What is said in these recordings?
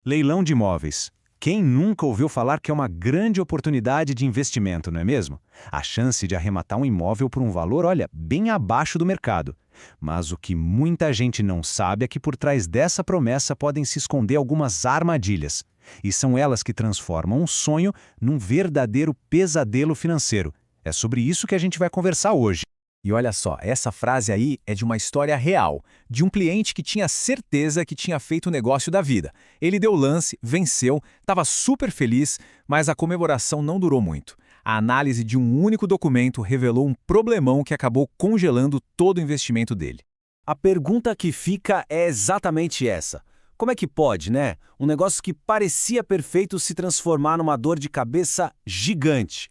Leilão de imóveis. Quem nunca ouviu falar que é uma grande oportunidade de investimento, não é mesmo? A chance de arrematar um imóvel por um valor, olha, bem abaixo do mercado. Mas o que muita gente não sabe é que por trás dessa promessa podem se esconder algumas armadilhas. E são elas que transformam um sonho num verdadeiro pesadelo financeiro. É sobre isso que a gente vai conversar hoje. E olha só, essa frase aí é de uma história real, de um cliente que tinha certeza que tinha feito o negócio da vida. Ele deu o lance, venceu, estava super feliz, mas a comemoração não durou muito. A análise de um único documento revelou um problemão que acabou congelando todo o investimento dele. A pergunta que fica é exatamente essa. Como é que pode, né? Um negócio que parecia perfeito se transformar numa dor de cabeça gigante?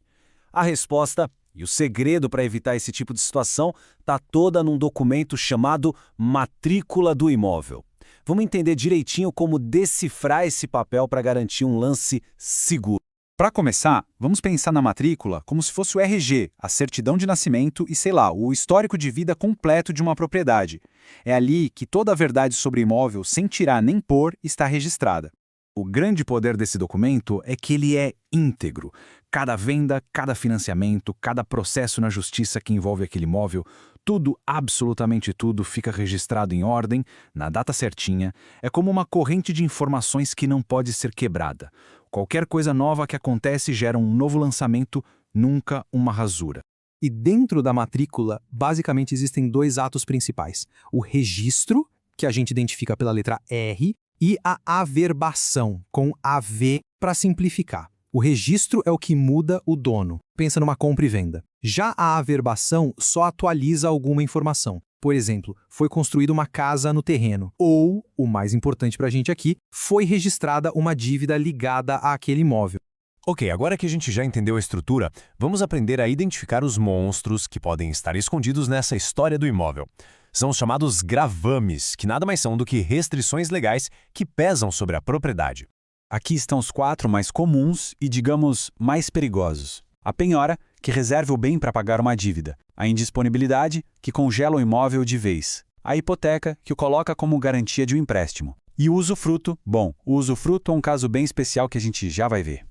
A resposta e o segredo para evitar esse tipo de situação está toda num documento chamado Matrícula do Imóvel. Vamos entender direitinho como decifrar esse papel para garantir um lance seguro. Para começar, vamos pensar na matrícula como se fosse o RG, a certidão de nascimento e, sei lá, o histórico de vida completo de uma propriedade. É ali que toda a verdade sobre o imóvel, sem tirar nem pôr, está registrada. O grande poder desse documento é que ele é íntegro. Cada venda, cada financiamento, cada processo na justiça que envolve aquele imóvel, tudo, absolutamente tudo, fica registrado em ordem, na data certinha. É como uma corrente de informações que não pode ser quebrada. Qualquer coisa nova que acontece gera um novo lançamento, nunca uma rasura. E dentro da matrícula, basicamente existem dois atos principais. O registro, que a gente identifica pela letra R, e a averbação, com AV para simplificar. O registro é o que muda o dono. Pensa numa compra e venda. Já a averbação só atualiza alguma informação. Por exemplo, foi construída uma casa no terreno. Ou, o mais importante para a gente aqui, foi registrada uma dívida ligada àquele imóvel. Ok, agora que a gente já entendeu a estrutura, vamos aprender a identificar os monstros que podem estar escondidos nessa história do imóvel. São os chamados gravames, que nada mais são do que restrições legais que pesam sobre a propriedade. Aqui estão os 4 mais comuns e, digamos, mais perigosos. A penhora, que reserva o bem para pagar uma dívida. A indisponibilidade, que congela o imóvel de vez. A hipoteca, que o coloca como garantia de um empréstimo. E o usufruto, bom, o usufruto é um caso bem especial que a gente já vai ver.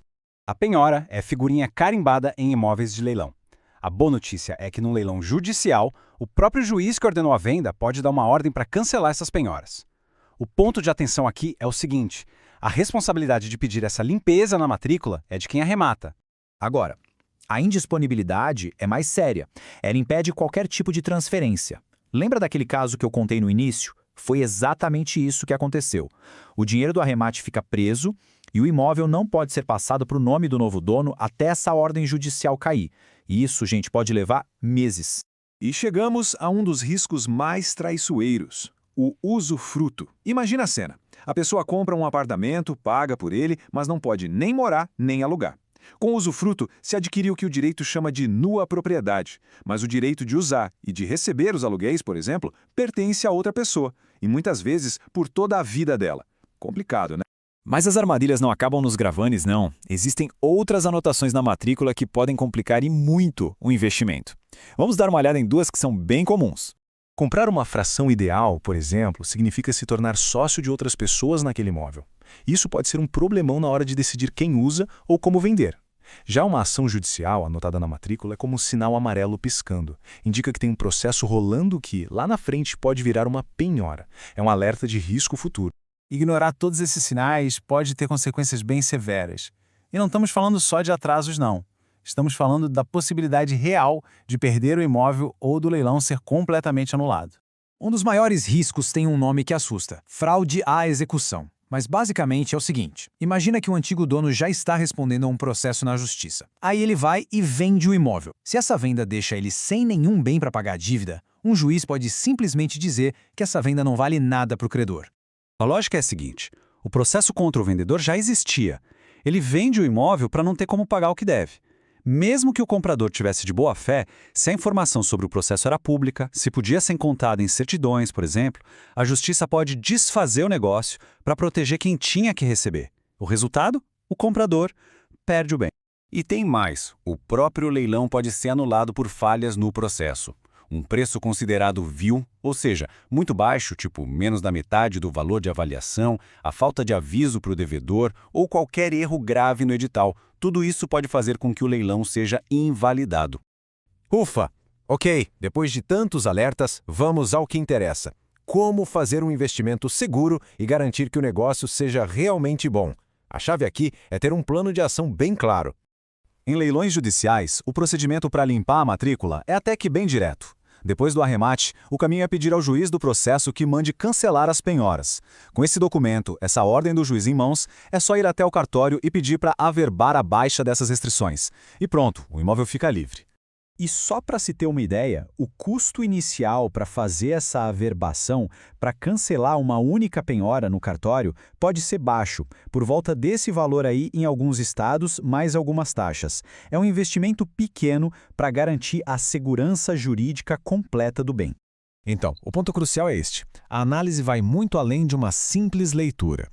A penhora é figurinha carimbada em imóveis de leilão. A boa notícia é que no leilão judicial, o próprio juiz que ordenou a venda pode dar uma ordem para cancelar essas penhoras. O ponto de atenção aqui é o seguinte: a responsabilidade de pedir essa limpeza na matrícula é de quem arremata. Agora, a indisponibilidade é mais séria. Ela impede qualquer tipo de transferência. Lembra daquele caso que eu contei no início? Foi exatamente isso que aconteceu. O dinheiro do arremate fica preso e o imóvel não pode ser passado para o nome do novo dono até essa ordem judicial cair. E isso, gente, pode levar meses. E chegamos a um dos riscos mais traiçoeiros, o usufruto. Imagina a cena. A pessoa compra um apartamento, paga por ele, mas não pode nem morar nem alugar. Com o usufruto, se adquire o que o direito chama de nua propriedade, mas o direito de usar e de receber os aluguéis, por exemplo, pertence a outra pessoa, e muitas vezes por toda a vida dela. Complicado, né? Mas as armadilhas não acabam nos gravames, não. Existem outras anotações na matrícula que podem complicar e muito o investimento. Vamos dar uma olhada em duas que são bem comuns. Comprar uma fração ideal, por exemplo, significa se tornar sócio de outras pessoas naquele imóvel. Isso pode ser um problemão na hora de decidir quem usa ou como vender. Já uma ação judicial anotada na matrícula é como um sinal amarelo piscando. Indica que tem um processo rolando que, lá na frente, pode virar uma penhora. É um alerta de risco futuro. Ignorar todos esses sinais pode ter consequências bem severas. E não estamos falando só de atrasos, não. Estamos falando da possibilidade real de perder o imóvel ou do leilão ser completamente anulado. Um dos maiores riscos tem um nome que assusta: fraude à execução. Mas basicamente é o seguinte: imagina que o antigo dono já está respondendo a um processo na justiça. Aí ele vai e vende o imóvel. Se essa venda deixa ele sem nenhum bem para pagar a dívida, um juiz pode simplesmente dizer que essa venda não vale nada para o credor. A lógica é a seguinte: o processo contra o vendedor já existia. Ele vende o imóvel para não ter como pagar o que deve. Mesmo que o comprador tivesse de boa fé, se a informação sobre o processo era pública, se podia ser contada em certidões, por exemplo, a justiça pode desfazer o negócio para proteger quem tinha que receber. O resultado? O comprador perde o bem. E tem mais: o próprio leilão pode ser anulado por falhas no processo. Um preço considerado vil, ou seja, muito baixo, tipo menos da metade do valor de avaliação, a falta de aviso para o devedor ou qualquer erro grave no edital, tudo isso pode fazer com que o leilão seja invalidado. Ufa! Ok, depois de tantos alertas, vamos ao que interessa. Como fazer um investimento seguro e garantir que o negócio seja realmente bom? A chave aqui é ter um plano de ação bem claro. Em leilões judiciais, o procedimento para limpar a matrícula é até que bem direto. Depois do arremate, o caminho é pedir ao juiz do processo que mande cancelar as penhoras. Com esse documento, essa ordem do juiz em mãos, é só ir até o cartório e pedir para averbar a baixa dessas restrições. E pronto, o imóvel fica livre. E só para se ter uma ideia, o custo inicial para fazer essa averbação, para cancelar uma única penhora no cartório, pode ser baixo, por volta desse valor aí em alguns estados, mais algumas taxas. É um investimento pequeno para garantir a segurança jurídica completa do bem. Então, o ponto crucial é este. A análise vai muito além de uma simples leitura.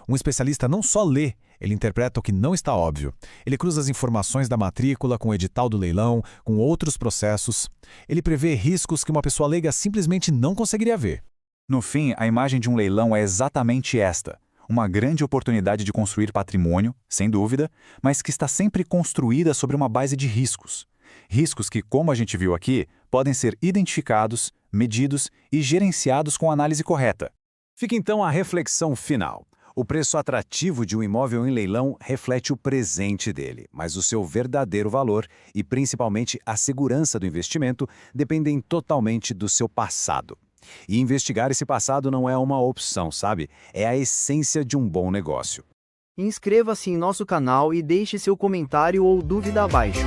Um especialista não só lê, ele interpreta o que não está óbvio. Ele cruza as informações da matrícula com o edital do leilão, com outros processos. Ele prevê riscos que uma pessoa leiga simplesmente não conseguiria ver. No fim, a imagem de um leilão é exatamente esta. Uma grande oportunidade de construir patrimônio, sem dúvida, mas que está sempre construída sobre uma base de riscos. Riscos que, como a gente viu aqui, podem ser identificados, medidos e gerenciados com análise correta. Fica então a reflexão final. O preço atrativo de um imóvel em leilão reflete o presente dele, mas o seu verdadeiro valor e principalmente a segurança do investimento dependem totalmente do seu passado. E investigar esse passado não é uma opção, sabe? É a essência de um bom negócio. Inscreva-se em nosso canal e deixe seu comentário ou dúvida abaixo.